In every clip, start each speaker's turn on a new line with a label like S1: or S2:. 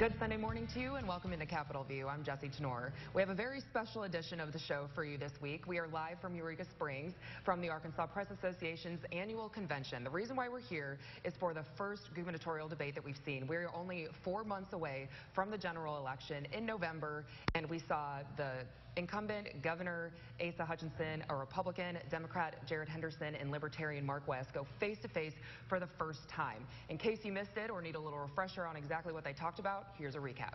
S1: Good Sunday morning to you and welcome into Capitol View. I'm Jesse Tenor. We have a very special edition of the show for you this week. We are live from Eureka Springs from the Arkansas Press Association's annual convention. The reason why we're here is for the first gubernatorial debate that we've seen. We're only 4 months away from the general election in November, and we saw the incumbent Governor Asa Hutchinson, a Republican, Democrat Jared Henderson, and Libertarian Mark West go face-to-face for the first time. In case you missed it or need a little refresher on exactly what they talked about, here's a recap.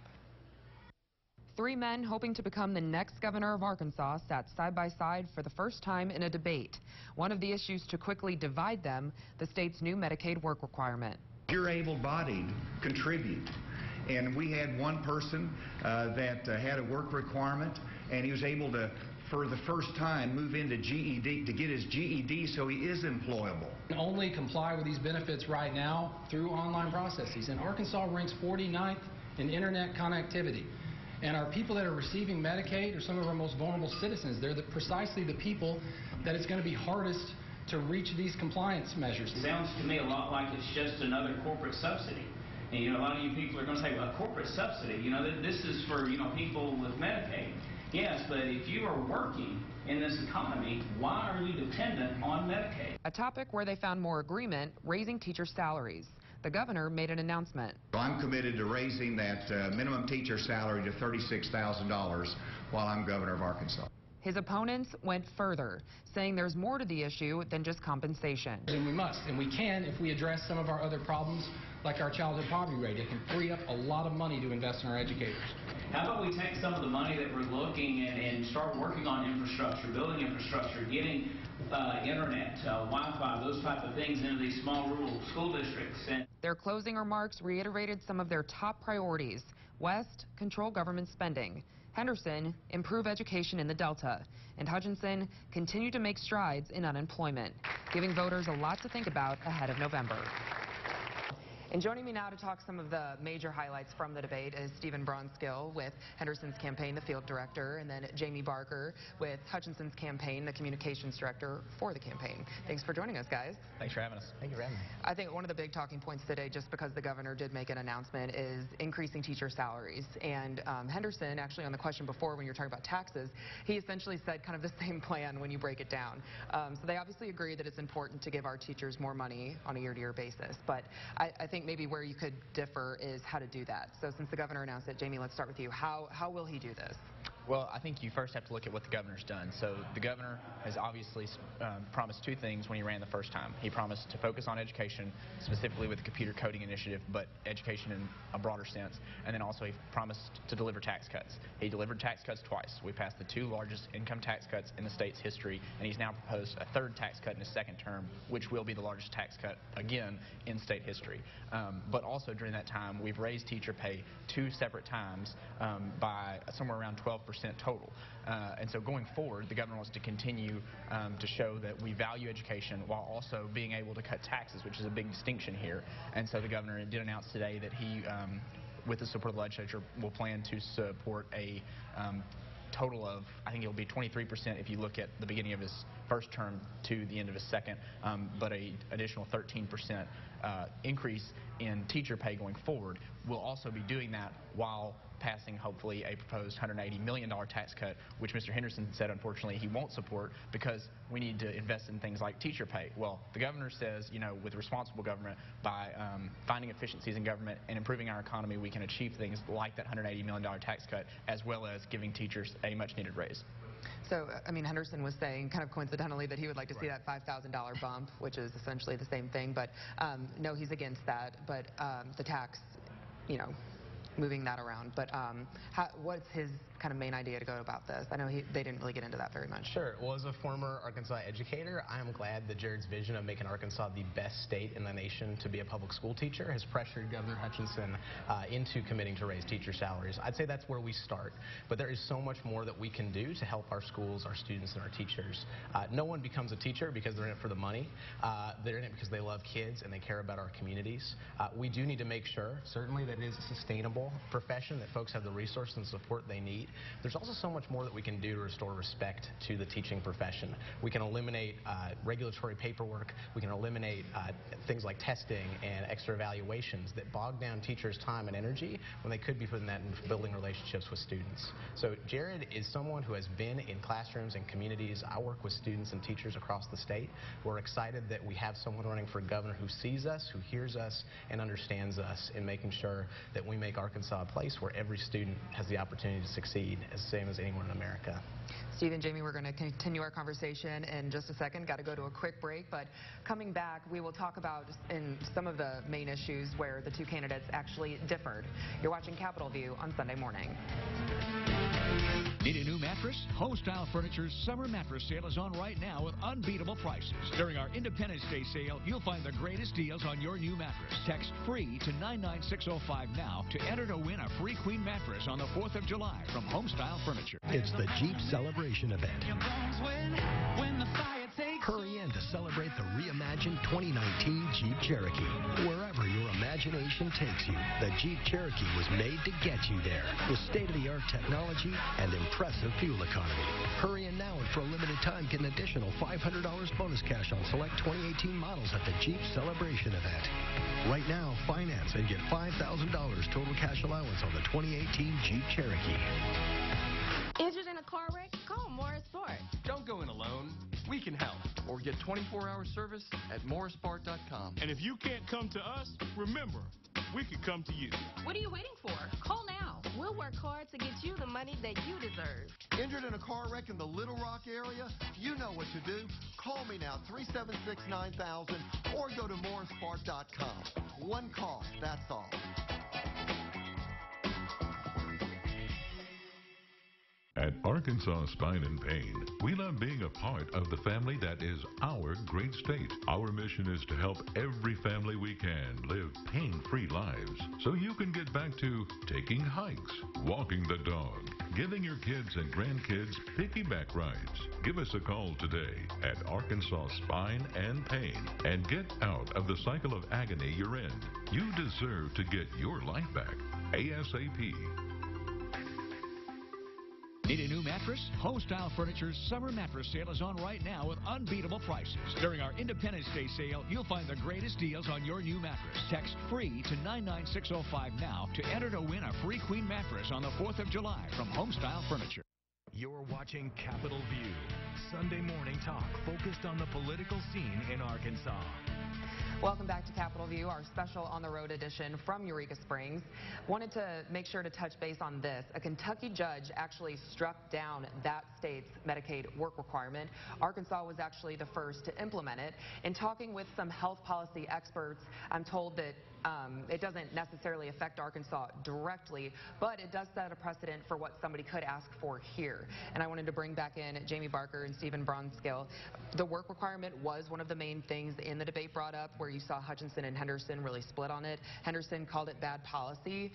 S1: Three men hoping to become the next governor of Arkansas sat side by side for the first time in a debate. One of the issues to quickly divide them, the state's new Medicaid work requirement.
S2: You're able-bodied, contribute. And we had one person that had a work requirement, and he was able to, for the first time, move into GED, to get his GED so he is employable.
S3: Only comply with these benefits right now through online processes. And Arkansas ranks 49th in internet connectivity. And our people that are receiving Medicaid are some of our most vulnerable citizens. They're precisely the people that it's going to be hardest to reach these compliance measures.
S4: It sounds to me a lot like it's just another corporate subsidy. And, a lot of you people are going to say, well, a corporate subsidy, this is for, people with Medicaid. Yes, but if you are working in this economy, why are you dependent on Medicaid?
S1: A topic where they found more agreement, raising teacher salaries. The governor made an announcement.
S2: I'm committed to raising that minimum teacher salary to $36,000 while I'm governor of Arkansas.
S1: His opponents went further, saying there's more to the issue than just compensation.
S3: And we must, and we can if we address some of our other problems, like our childhood poverty rate. It can free up a lot of money to invest in our educators.
S4: How about we take some of the money that we're looking and start working on infrastructure, building infrastructure, getting internet, Wi-Fi, those type of things into these small rural school districts. And
S1: their closing remarks reiterated some of their top priorities. West, control government spending. Henderson, improve education in the Delta. And Hutchinson, continue to make strides in unemployment, giving voters a lot to think about ahead of November. And joining me now to talk some of the major highlights from the debate is Stephen Bronskill with Henderson's campaign, the field director, and then Jamie Barker with Hutchinson's campaign, the communications director for the campaign. Thanks for joining us, guys.
S5: Thanks for having us. Thank you for having me.
S1: I think one of the big talking points today, just because the governor did make an announcement, is increasing teacher salaries. And Henderson, actually on the question before when you were talking about taxes, he essentially said kind of the same plan when you break it down. So they obviously agree that it's important to give our teachers more money on a year-to-year basis. But I think maybe where you could differ is how to do that. So since the governor announced it, Jamie, let's start with you. How will he do this?
S5: Well, I think you first have to look at what the governor's done. So the governor has obviously promised two things when he ran the first time. He promised to focus on education, specifically with the computer coding initiative, but education in a broader sense. And then also he promised to deliver tax cuts. He delivered tax cuts twice. We passed the two largest income tax cuts in the state's history, and he's now proposed a third tax cut in his second term, which will be the largest tax cut, again, in state history. But also during that time, we've raised teacher pay two separate times by somewhere around 12% total. And so going forward, the governor wants to continue to show that we value education while also being able to cut taxes, which is a big distinction here. And so the governor did announce today that he, with the support of the legislature, will plan to support a total of, I think it'll be 23% if you look at the beginning of his first term to the end of his second, but an additional 13% increase in teacher pay going forward. We'll also be doing that while passing, hopefully, a proposed $180 million tax cut, which Mr. Henderson said, unfortunately, he won't support because we need to invest in things like teacher pay. Well, the governor says, with responsible government, by finding efficiencies in government and improving our economy, we can achieve things like that $180 million tax cut, as well as giving teachers a much-needed raise.
S1: So, Henderson was saying, kind of coincidentally, that he would like to see that $5,000 bump, which is essentially the same thing. But no, he's against that. But the tax, moving that around. But what's his kind of main idea to go about this? I know they didn't really get into that very much.
S6: Sure. Well, as a former Arkansas educator, I am glad that Jared's vision of making Arkansas the best state in the nation to be a public school teacher has pressured Governor Hutchinson into committing to raise teacher salaries. I'd say that's where we start. But there is so much more that we can do to help our schools, our students, and our teachers. No one becomes a teacher because they're in it for the money. They're in it because they love kids and they care about our communities. We do need to make sure, certainly, that it is a sustainable profession, that folks have the resources and support they need. There's also so much more that we can do to restore respect to the teaching profession. We can eliminate regulatory paperwork. We can eliminate things like testing and extra evaluations that bog down teachers' time and energy when they could be putting that in building relationships with students. So Jared is someone who has been in classrooms and communities. I work with students and teachers across the state. We're excited that we have someone running for governor who sees us, who hears us, and understands us in making sure that we make Arkansas a place where every student has the opportunity to succeed, as same as anyone in America.
S1: Steve and Jamie, we're going to continue our conversation in just a second. Got to go to a quick break, but coming back, we will talk about in some of the main issues where the two candidates actually differed. You're watching Capitol View on Sunday morning.
S7: Need a new mattress? Homestyle Furniture's summer mattress sale is on right now with unbeatable prices. During our Independence Day sale, you'll find the greatest deals on your new mattress. Text FREE to 99605 now to enter to win a free queen mattress on the 4th of July from Homestyle Furniture.
S8: It's the Jeep Celebration event. Hurry in to celebrate the reimagined 2019 Jeep Cherokee. Wherever your imagination takes you, the Jeep Cherokee was made to get you there with state-of-the-art technology and impressive fuel economy. Hurry in now and for a limited time get an additional $500 bonus cash on select 2018 models at the Jeep Celebration event. Right now, finance and get $5,000 total cash allowance on the 2018 Jeep Cherokee.
S9: Injured in a car wreck? Call Morris Sport.
S10: Don't go in alone. We can help. Or get 24-hour service at morrisport.com.
S11: And if you can't come to us, remember, we can come to you.
S9: What are you waiting for? Call now. We'll work hard to get you the money that you deserve.
S12: Injured in a car wreck in the Little Rock area? You know what to do. Call me now, 376-9000, or go to morrisport.com. One call, that's all.
S13: At Arkansas Spine and Pain, we love being a part of the family that is our great state. Our mission is to help every family we can live pain-free lives so you can get back to taking hikes, walking the dog, giving your kids and grandkids piggyback rides. Give us a call today at Arkansas Spine and Pain and get out of the cycle of agony you're in. You deserve to get your life back ASAP.
S7: Need a new mattress? Homestyle Furniture's summer mattress sale is on right now with unbeatable prices. During our Independence Day sale, you'll find the greatest deals on your new mattress. Text FREE to 99605 now to enter to win a free queen mattress on the 4th of July from Homestyle Furniture.
S8: You're watching Capitol View, Sunday morning talk focused on the political scene in Arkansas.
S1: Welcome back to Capitol View, our special on-the-road edition from Eureka Springs. Wanted to make sure to touch base on this. A Kentucky judge actually struck down that state's Medicaid work requirement. Arkansas was actually the first to implement it. In talking with some health policy experts, I'm told that it doesn't necessarily affect Arkansas directly, but it does set a precedent for what somebody could ask for here. And I wanted to bring back in Jamie Barker and Stephen Bronskill. The work requirement was one of the main things in the debate brought up, where you saw Hutchinson and Henderson really split on it. Henderson called it bad policy.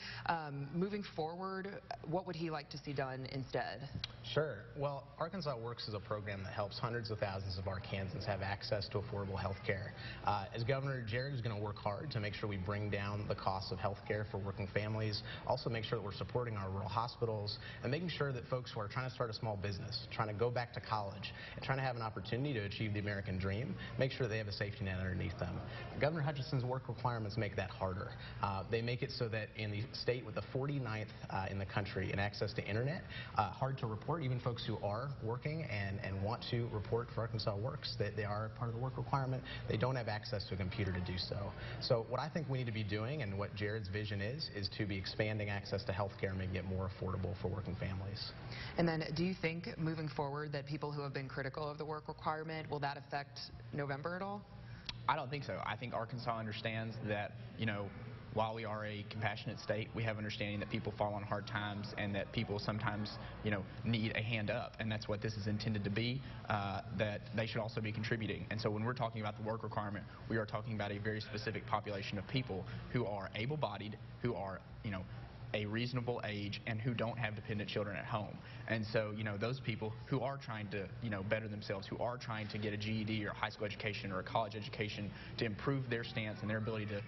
S1: Moving forward, what would he like to see done instead?
S6: Sure. Well, Arkansas Works is a program that helps hundreds of thousands of Arkansans have access to affordable health care. As governor, Jared is going to work hard to make sure we bring down the cost of health care for working families, also make sure that we're supporting our rural hospitals, and making sure that folks who are trying to start a small business, trying to go back to college, and trying to have an opportunity to achieve the American dream, make sure they have a safety net underneath them. Governor Hutchinson's work requirements make that harder. They make it so that in the state with the 49th in the country in access to internet, hard to report, even folks who are working and want to report for Arkansas Works, that they are part of the work requirement, they don't have access to a computer to do so. So what I think we need to be doing, and what Jared's vision is to be expanding access to health care and making it more affordable for working families.
S1: And then do you think moving forward that people who have been critical of the work requirement, will that affect November at all?
S5: I don't think so. I think Arkansas understands that, while we are a compassionate state, we have understanding that people fall on hard times and that people sometimes, need a hand up. And that's what this is intended to be, that they should also be contributing. And so when we're talking about the work requirement, we are talking about a very specific population of people who are able-bodied, who are, a reasonable age, and who don't have dependent children at home. And so, those people who are trying to, better themselves, who are trying to get a GED or a high school education or a college education to improve their stance and their ability to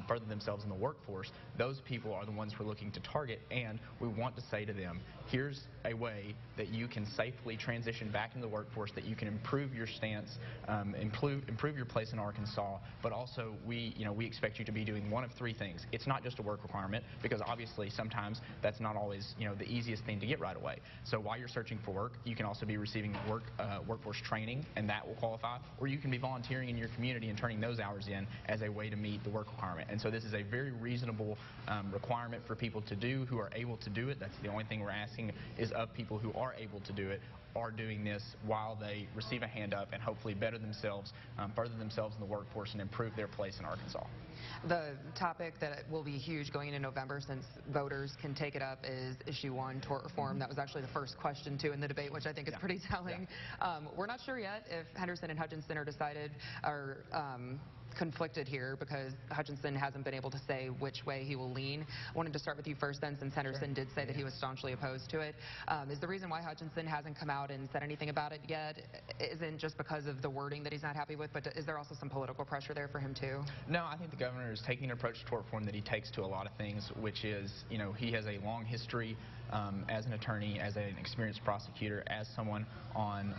S5: further themselves in the workforce, those people are the ones we're looking to target, and we want to say to them, here's a way that you can safely transition back into the workforce, that you can improve your stance, improve your place in Arkansas, but also we expect you to be doing one of three things. It's not just a work requirement, because obviously sometimes that's not always the easiest thing to get right away. So while you're searching for work, you can also be receiving workforce training, and that will qualify, or you can be volunteering in your community and turning those hours in as a way to meet the work requirement. And so this is a very reasonable requirement for people to do who are able to do it. That's the only thing we're asking is of people who are able to do it, are doing this while they receive a hand up and hopefully better themselves, further themselves in the workforce, and improve their place in Arkansas.
S1: The topic that will be huge going into November, since voters can take it up, is Issue 1, tort reform. That was actually the first question, too, in the debate, which I think is pretty telling. We're not sure yet if Henderson and Hutchinson are conflicted here, because Hutchinson hasn't been able to say which way he will lean. I wanted to start with you first, then, since Henderson did say that he was staunchly opposed to it. Is the reason why Hutchinson hasn't come out and said anything about it yet isn't just because of the wording that he's not happy with, but is there also some political pressure there for him, too?
S5: No, I think the governor is taking an approach to tort reform that he takes to a lot of things, which is, he has a long history as an attorney, as an experienced prosecutor, as someone on,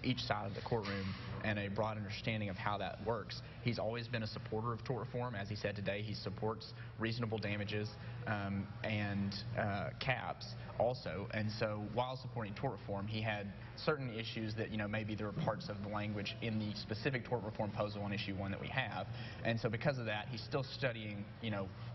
S5: each side of the courtroom, and a broad understanding of how that works. He's always been a supporter of tort reform. As he said today, he supports reasonable damages and caps also. And so while supporting tort reform, he had certain issues that, maybe there were parts of the language in the specific tort reform proposal on Issue 1 that we have. And so because of that, he's still studying,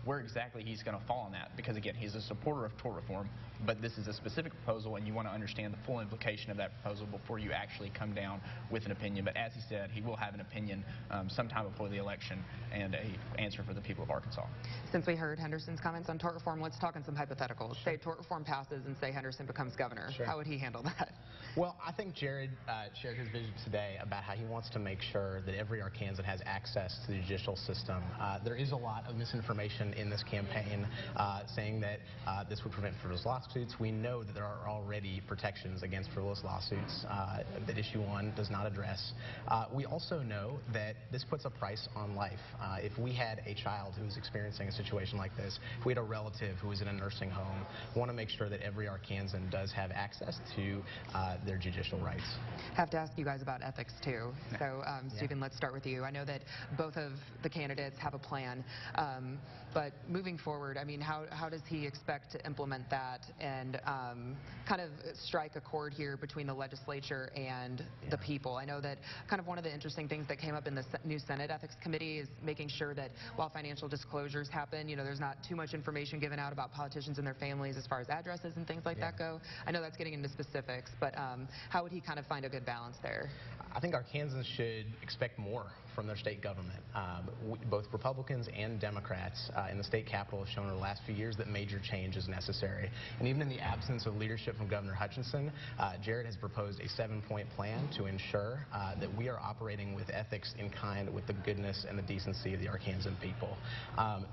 S5: where exactly he's going to fall on that. Because, again, he's a supporter of tort reform, but this is a specific proposal, and you want to understand the full implication of that proposal before you actually come down with an opinion. But as he said, he will have an opinion sometime before the election and an answer for the people of Arkansas.
S1: Since we heard Henderson's comments on tort reform, let's talk on some hypotheticals. Say tort reform passes and say Henderson becomes governor.
S6: Sure.
S1: How would he handle that?
S6: Well, I think Jared shared his vision today about how he wants to make sure that every Arkansan has access to the judicial system. There is a lot of misinformation in this campaign saying that this would prevent frivolous lawsuits. We know that there are already protections against frivolous lawsuits that Issue 1 does not address. We also know that this puts a price on life. If we had a child who was experiencing a situation like this, if we had a relative who was in a nursing home, we want to make sure that every Arkansan does have access to their judicial rights.
S1: I have to ask you guys about ethics, too. So, Stephen, let's start with you. I know that both of the candidates have a plan, but moving forward, I mean, how does he expect to implement that and kind of strike a chord here between the legislature and the people? I know that kind of one of the interesting things that came up in the new Senate Ethics Committee is making sure that while financial disclosures happen, there's not too much information given out about politicians and their families as far as addresses and things like that go. I know that's getting into specifics, but how would he kind of find a good balance there?
S6: I think Arkansans should expect more from their state government. Both Republicans and Democrats in the state capitol have shown over the last few years that major change is necessary. And even in the absence of leadership from Governor Hutchinson, Jared has proposed a 7-point plan to ensure that we are operating with ethics in kind with the goodness and the decency of the Arkansan people.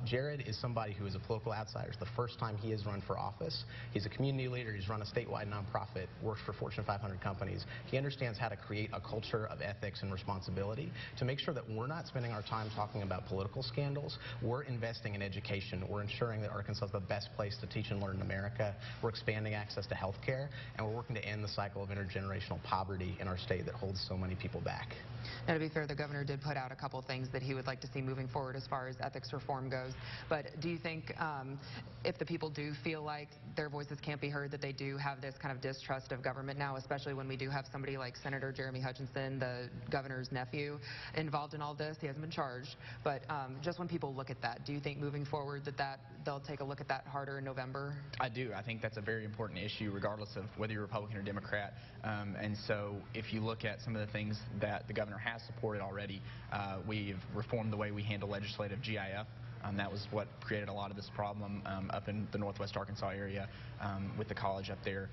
S6: Jared is somebody who is a political outsider. It's the first time he has run for office. He's a community leader. He's run a statewide nonprofit, works for Fortune 500 companies. He understands how to create a culture of ethics and responsibility to make sure that we're not spending our time talking about political scandals. We're investing in education. We're ensuring that Arkansas is the best place to teach and learn in America. We're expanding access to health care, and we're working to end the cycle of intergenerational poverty in our state that holds so many people back.
S1: Now, to be fair, the governor did put out a couple things that he would like to see moving forward as far as ethics reform goes. But do you think if the people do feel like their voices can't be heard, that they do have this kind of distrust of government now, especially when we do have somebody like Senator Jeremy Hutchinson, the governor's nephew, involved in all this? He hasn't been charged. But just when people look at that, do you think moving forward that they'll take a look at that harder in November?
S5: I do. I think that's a very important issue, regardless of whether you're Republican or Democrat. And so if you look at some of the things that the governor has supported already, we've reformed the way we handle legislative GIF That was what created a lot of this problem up in the Northwest Arkansas area with the college up there.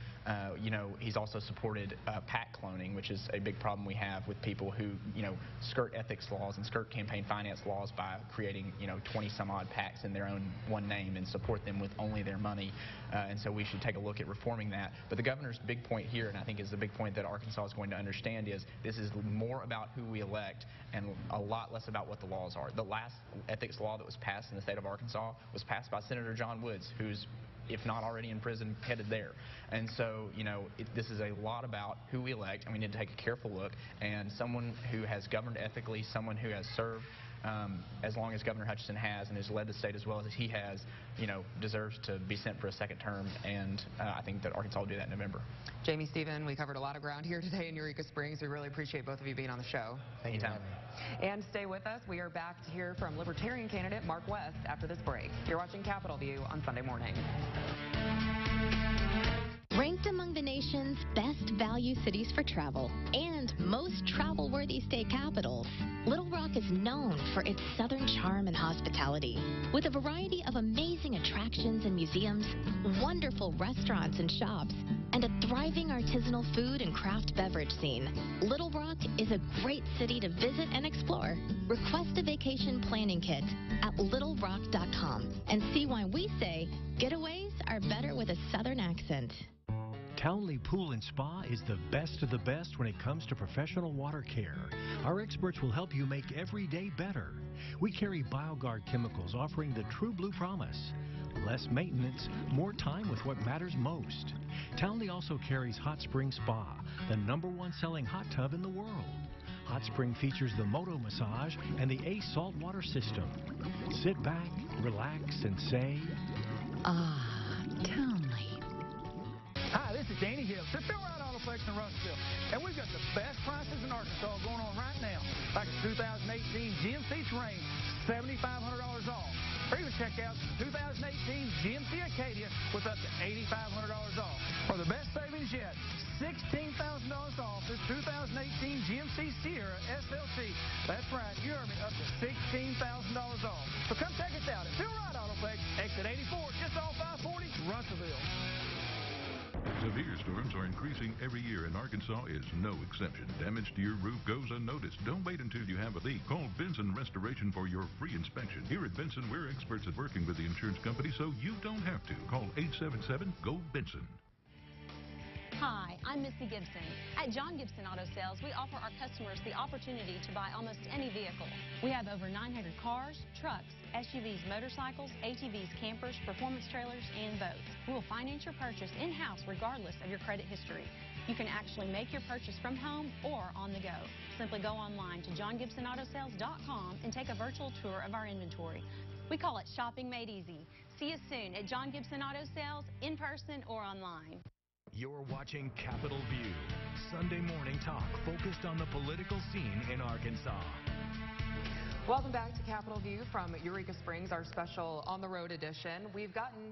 S5: You know, he's also supported PAC cloning, which is a big problem we have with people who, you know, skirt ethics laws and skirt campaign finance laws by creating, you know, 20-some-odd PACs in their own one name and support them with only their money. And so we should take a look at reforming that. But the governor's big point here, and I think is the big point that Arkansas is going to understand, is this is more about who we elect and a lot less about what the laws are. The last ethics law that was passed in the state of Arkansas was passed by Senator John Woods, who's, if not already in prison, headed there. And so, you know, this is a lot about who we elect, and we need to take a careful look. And someone who has governed ethically, someone who has served as long as Governor Hutchinson has and has led the state as well as he has, you know, deserves to be sent for a second term. And I think that Arkansas will do that in November.
S1: Jamie, Stephen, we covered a lot of ground here today in Eureka Springs. We really appreciate both of you being on the show.
S5: Thank you.
S1: And stay with us. We are back to hear from Libertarian candidate Mark West after this break. You're watching Capitol View on Sunday morning.
S14: Ranked among the nation's best value cities for travel and most travel-worthy state capitals, Little Rock is known for its southern charm and hospitality. With a variety of amazing attractions and museums, wonderful restaurants and shops, and a thriving artisanal food and craft beverage scene, Little Rock is a great city to visit and explore. Request a vacation planning kit at littlerock.com and see why we say getaways are better with a southern accent.
S15: Townley Pool and Spa is the best of the best when it comes to professional water care. Our experts will help you make every day better. We carry BioGuard chemicals offering the true blue promise. Less maintenance, more time with what matters most. Townley also carries Hot Spring Spa, the #1 selling hot tub in the world. Hot Spring features the Moto Massage and the Ace saltwater system. Sit back, relax, and say,
S14: ah, Townley.
S16: Hi, this is Danny Hill, the Fill Right Autoplex in Russellville, and we've got the best prices in Arkansas going on right now. Like the 2018 GMC Terrain, $7,500 off. Or even check out the 2018 GMC Acadia with up to $8,500 off. Or the best savings yet, $16,000 off this 2018 GMC Sierra SLT. That's right, you heard me, up to $16,000 off. So come check us out at Fill Right Autoplex, exit 84, just off 540, Russellville.
S13: Severe storms are increasing every year, and Arkansas is no exception. Damage to your roof goes unnoticed. Don't wait until you have a leak. Call Benson Restoration for your free inspection. Here at Benson, we're experts at working with the insurance company, so you don't have to. Call 877-GO-BENSON.
S17: Hi, I'm Missy Gibson. At John Gibson Auto Sales, we offer our customers the opportunity to buy almost any vehicle. We have over 900 cars, trucks, SUVs, motorcycles, ATVs, campers, performance trailers, and boats. We will finance your purchase in-house regardless of your credit history. You can actually make your purchase from home or on the go. Simply go online to johngibsonautosales.com and take a virtual tour of our inventory. We call it shopping made easy. See you soon at John Gibson Auto Sales, in person or online.
S15: You're watching Capitol View, Sunday morning talk focused on the political scene in Arkansas.
S1: Welcome back to Capitol View from Eureka Springs, our special on-the-road edition. We've gotten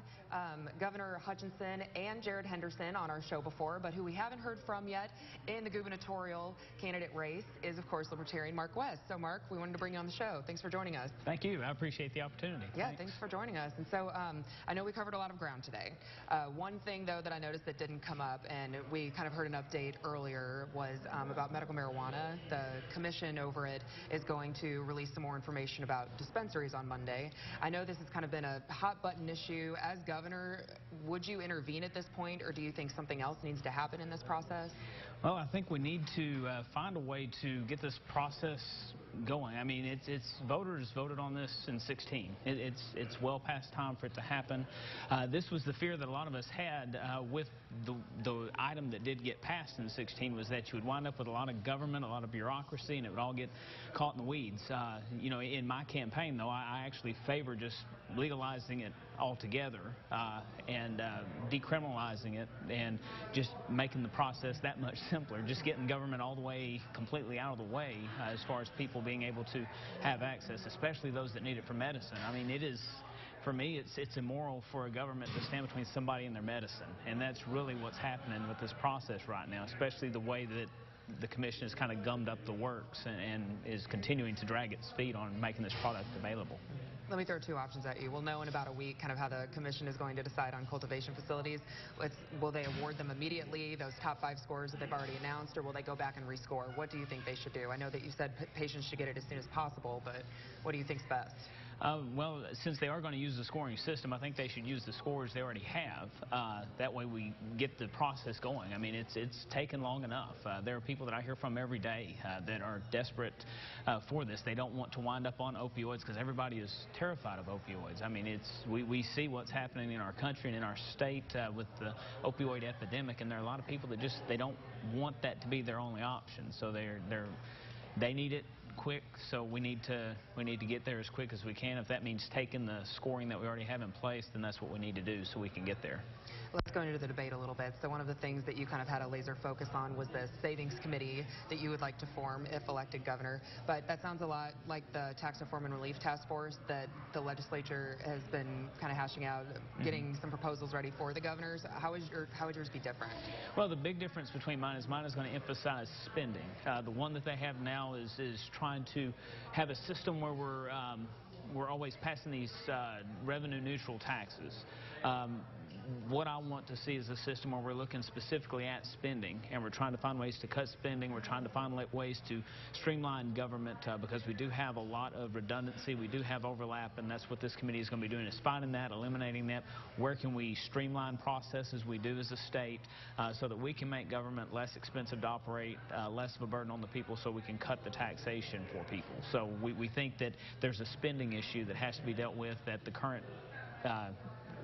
S1: Governor Hutchinson and Jared Henderson on our show before, but who we haven't heard from yet in the gubernatorial candidate race is, of course, Libertarian Mark West. So, Mark, we wanted to bring you on the show. Thanks for joining us.
S18: Thank you. I appreciate the opportunity.
S1: Yeah, thanks for joining us. And so I know we covered a lot of ground today. One thing, though, that I noticed that didn't come up, and we kind of heard an update earlier, was about medical marijuana. The commission over it is going to release some more information about dispensaries on Monday. I know this has kind of been a hot-button issue. As governor, would you intervene at this point, or do you think something else needs to happen in this process?
S18: Well, I think we need to find a way to get this process going. I mean, it's voters voted on this in 2016. It's well past time for it to happen. This was the fear that a lot of us had with the item that did get passed in 2016, was that you would wind up with a lot of government, a lot of bureaucracy, and it would all get caught in the weeds. You know, in my campaign, though, I actually favor just legalizing it altogether and decriminalizing it and just making the process that much simpler, just getting government all the way completely out of the way as far as people being able to have access, especially those that need it for medicine. I mean, it is, for me, it's immoral for a government to stand between somebody and their medicine, and that's really what's happening with this process right now, especially the way that the commission has kind of gummed up the works and is continuing to drag its feet on making this product available.
S1: Let me throw two options at you. We'll know in about a week kind of how the commission is going to decide on cultivation facilities. Will they award them immediately, those top 5 scores that they've already announced, or will they go back and rescore? What do you think they should do? I know that you said patients should get it as soon as possible, but what do you think's best?
S18: Well, since they are going to use the scoring system, I think they should use the scores they already have. That way we get the process going. I mean, it's taken long enough. There are people that I hear from every day that are desperate for this. They don't want to wind up on opioids because everybody is terrified of opioids. I mean, we see what's happening in our country and in our state with the opioid epidemic, and there are a lot of people that they don't want that to be their only option. So they need it quick, so we need to get there as quick as we can. If that means taking the scoring that we already have in place, then that's what we need to do so we can get there.
S1: Let's go into the debate a little bit. So one of the things that you kind of had a laser focus on was the savings committee that you would like to form if elected governor. But that sounds a lot like the tax reform and relief task force that the legislature has been kind of hashing out, getting some proposals ready for the governors. How would yours be different?
S18: Well, the big difference between mine is going to emphasize spending. The one that they have now is trying to have a system where we're always passing these revenue neutral taxes. What I want to see is a system where we're looking specifically at spending, and we're trying to find ways to cut spending. We're trying to find ways to streamline government because we do have a lot of redundancy. We do have overlap, and that's what this committee is going to be doing, is finding that, eliminating that. Where can we streamline processes we do as a state so that we can make government less expensive to operate, less of a burden on the people, so we can cut the taxation for people. So we think that there's a spending issue that has to be dealt with that the current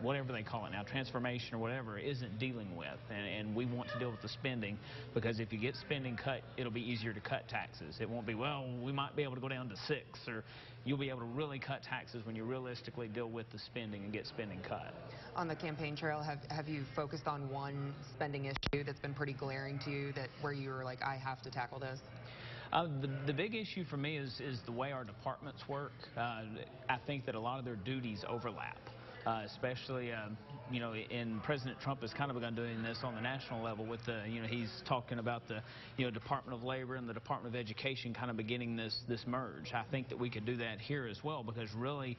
S18: whatever they call it now, transformation or whatever, isn't dealing with. And we want to deal with the spending, because if you get spending cut, it'll be easier to cut taxes. It won't be, well, we might be able to go down to 6, or you'll be able to really cut taxes when you realistically deal with the spending and get spending cut.
S1: On the campaign trail, have you focused on one spending issue that's been pretty glaring to you, where you were like, I have to tackle this?
S18: The big issue for me is the way our departments work. I think that a lot of their duties overlap. Especially, and President Trump has kind of begun doing this on the national level with the, he's talking about the, Department of Labor and the Department of Education kind of beginning this merge. I think that we could do that here as well, because really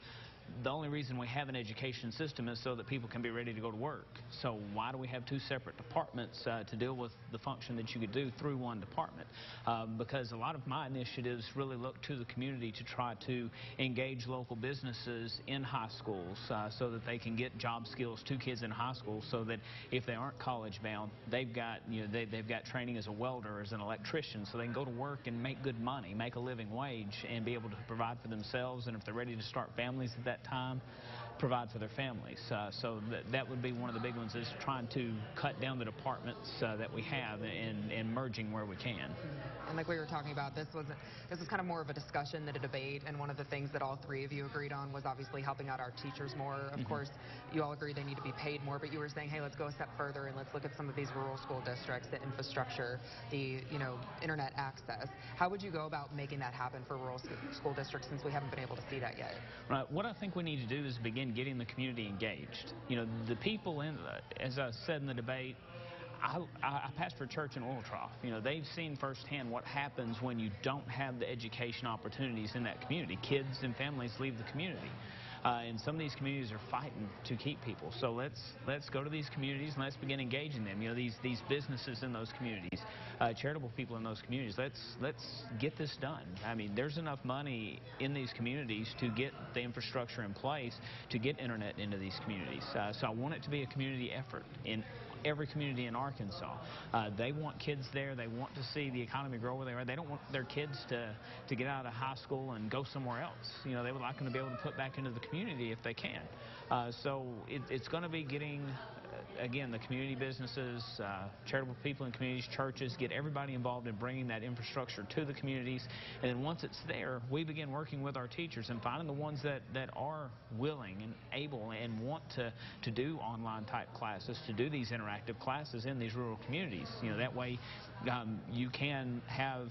S18: the only reason we have an education system is so that people can be ready to go to work. So why do we have 2 separate departments to deal with the function that you could do through one department? Because a lot of my initiatives really look to the community to try to engage local businesses in high schools so that they can get job skills to kids in high school, so that if they aren't college bound, they've got they've got training as a welder or as an electrician, so they can go to work and make good money, make a living wage, and be able to provide for themselves, and if they're ready to start families at that time, provide for their families. So that would be one of the big ones, is trying to cut down the departments that we have and merging where we can.
S1: And like we were talking about, this was kind of more of a discussion than a debate, and one of the things that all 3 of you agreed on was obviously helping out our teachers more. Of course, you all agree they need to be paid more, but you were saying, hey, let's go a step further and let's look at some of these rural school districts, the infrastructure, the internet access. How would you go about making that happen for rural school districts, since we haven't been able to see that yet?
S18: Right. What I think we need to do is begin getting the community engaged. The people as I said in the debate, I pastor a church in Oil Trough. They've seen firsthand what happens when you don't have the education opportunities in that community. Kids and families leave the community. And some of these communities are fighting to keep people. So let's go to these communities and let's begin engaging them. These businesses in those communities, charitable people in those communities. Let's get this done. I mean, there's enough money in these communities to get the infrastructure in place to get internet into these communities. So I want it to be a community effort in every community in Arkansas. They want kids there. They want to see the economy grow where they are. They don't want their kids to get out of high school and go somewhere else. They would like them to be able to put back into the community if they can. So it's going to be getting, again, the community businesses, charitable people in communities, churches, get everybody involved in bringing that infrastructure to the communities. And then once it's there, we begin working with our teachers and finding the ones that are willing and able and want to do online type classes, to do these interactive classes in these rural communities. That way you can have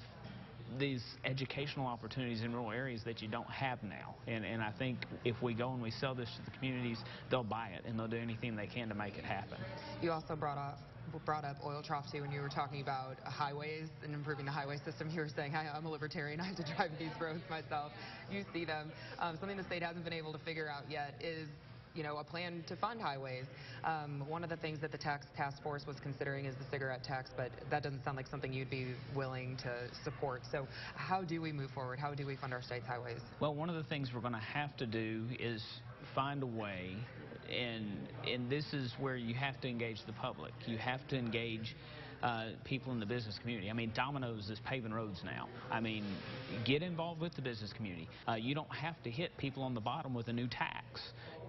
S18: these educational opportunities in rural areas that you don't have now. And I think if we go and we sell this to the communities, they'll buy it and they'll do anything they can to make it happen.
S1: You also brought up brought up oil trough too when you were talking about highways and improving the highway system. You were saying, I'm a libertarian. I have to drive these roads myself. You see them. Something the state hasn't been able to figure out yet is a plan to fund highways. One of the things that the tax task force was considering is the cigarette tax, but that doesn't sound like something you'd be willing to support. So how do we move forward? How do we fund our state's highways?
S18: Well, one of the things we're going to have to do is find a way, and this is where you have to engage the public. You have to engage people in the business community. I mean, Domino's is paving roads now. I mean, get involved with the business community. You don't have to hit people on the bottom with a new tax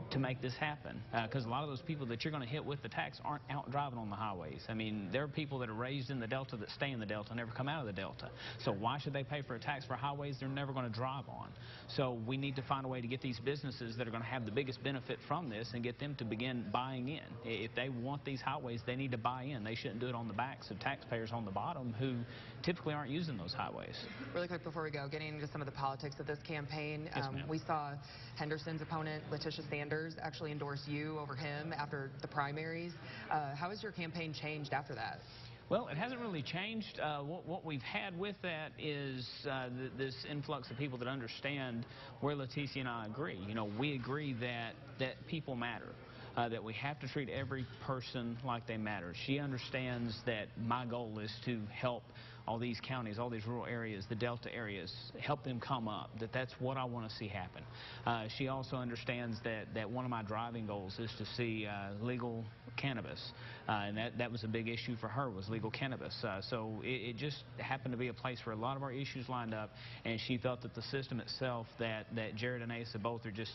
S18: to make this happen, because a lot of those people that you're going to hit with the tax aren't out driving on the highways. I mean, there are people that are raised in the Delta that stay in the Delta, never come out of the Delta. So why should they pay for a tax for highways they're never going to drive on? So we need to find a way to get these businesses that are going to have the biggest benefit from this and get them to begin buying in. If they want these highways, they need to buy in. They shouldn't do it on the backs of taxpayers on the bottom who typically aren't using those highways.
S1: Really quick before we go, getting into some of the politics of this campaign,
S18: Yes,
S1: we saw Henderson's opponent, Letitia Sanders, actually endorse you over him after the primaries. How has your campaign changed after that?
S18: Well, it hasn't really changed. What we've had with that is this influx of people that understand where Leticia and I agree. We agree that people matter. That we have to treat every person like they matter. She understands that my goal is to help all these counties, all these rural areas, the Delta areas, help them come up, that's what I want to see happen. She also understands that one of my driving goals is to see legal cannabis, and that was a big issue for her, was legal cannabis. So it just happened to be a place where a lot of our issues lined up, and she felt that the system itself, that Jared and Asa both are just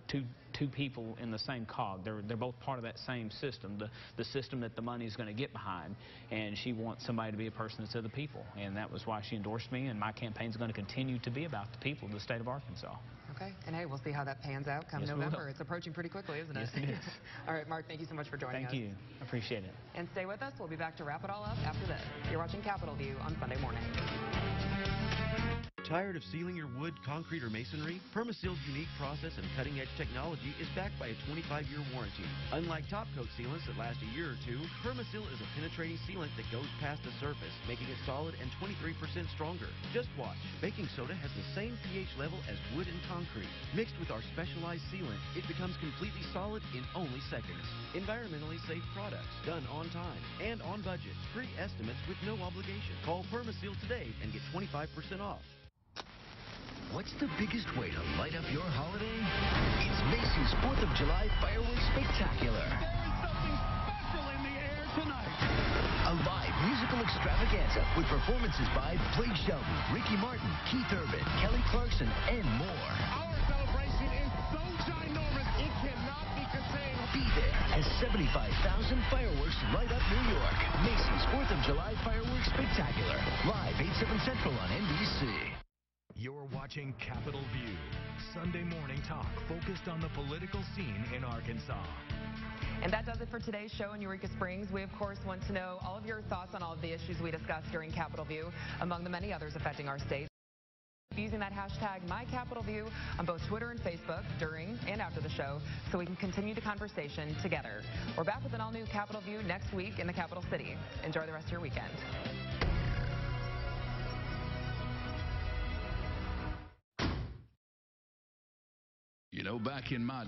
S18: two people in the same cog. They're both part of that same system, the system that the money is going to get behind, and she wants somebody to be a person that's of the people, and that was why she endorsed me, and my campaign is going to continue to be about the people of the state of Arkansas.
S1: Okay, and hey, we'll see how that pans out come November. It's approaching pretty quickly, isn't it?
S18: Yes, it is.
S1: All right, Mark, thank you so much for joining us.
S18: Thank you. Appreciate it.
S1: And stay with us. We'll be back to wrap it all up after this. You're watching Capitol View on Sunday morning.
S19: Tired of sealing your wood, concrete, or masonry? Permaseal's unique process and cutting-edge technology is backed by a 25-year warranty. Unlike top-coat sealants that last a year or two, Permaseal is a penetrating sealant that goes past the surface, making it solid and 23% stronger. Just watch. Baking soda has the same pH level as wood and concrete. Mixed with our specialized sealant, it becomes completely solid in only seconds. Environmentally safe products, done on time and on budget. Free estimates with no obligation. Call Permaseal today and get 25% off.
S8: What's the biggest way to light up your holiday? It's Macy's 4th of July Fireworks Spectacular.
S16: There is something special in the air tonight.
S8: A live musical extravaganza with performances by Blake Shelton, Ricky Martin, Keith Urban, Kelly Clarkson, and more.
S16: Our celebration is so ginormous, it cannot be contained.
S8: Be there as 75,000 fireworks light up New York. Macy's 4th of July Fireworks Spectacular. Live 8/7 Central on NBC.
S20: You're watching Capitol View, Sunday morning talk focused on the political scene in Arkansas.
S1: And that does it for today's show in Eureka Springs. We, of course, want to know all of your thoughts on all of the issues we discussed during Capitol View, among the many others affecting our state. Using that hashtag #MyCapitolView on both Twitter and Facebook during and after the show so we can continue the conversation together. We're back with an all-new Capitol View next week in the capital city. Enjoy the rest of your weekend.
S21: Back in my day.